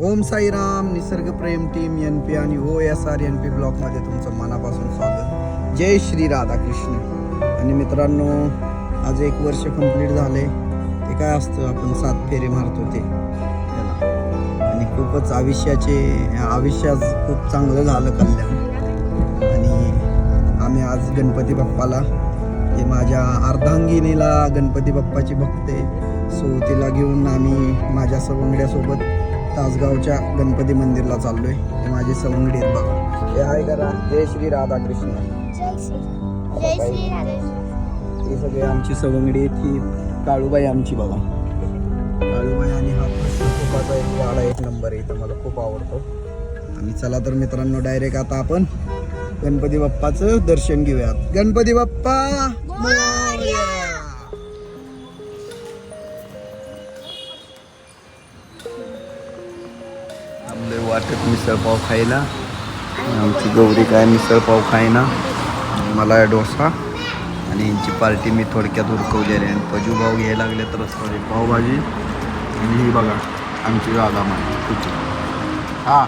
ओम साईराम निसर्ग प्रेम team NP आणि OSR NP ब्लॉगमध्ये तुमचं मनापासून स्वागत. जय श्री राधाकृष्ण. आणि मित्रांनो, आज 1 वर्ष कंप्लीट झाले. ते काय असतं, आपण 7 फेरे मारतो ते त्याला. आणि खूपच आयुष्यात खूप चांगलं झालं कल्याण. आणि आम्ही आज गणपती बाप्पाला, हे माझ्या अर्धांगिनीला गणपती बाप्पाची भक्त आहे, सो तिला घेऊन आम्ही माझ्या सवंगड्यासोबत तासगावच्या गणपती मंदिरला चाललोय. हे माझे सवंगडी आहेत बघा. हे आहे करा. जय श्री राधाकृष्ण. ही सगळे आमची सवंगडी आहेत. ही काळूबाई आमची बघा. काळूबाई आणि हा कृष्णकृपाचा एक वाडा 1 नंबर आहे. तर मला खूप आवडतो. आणि चला तर मित्रांनो, डायरेक्ट आता आपण गणपती बाप्पाचं दर्शन घेऊयात. गणपती बाप्पा मोरया. आमले वाटत मिसळपाव खायला. आमची गौरी काय मिसळपाव खायना. मला डोसा आणि यांची पार्टी मी थोडक्यात उरकवलेली आहे. पजू भाऊ घ्यायला लागले तर पावभाजी. आणि ही बघा आमची राधा माय. हा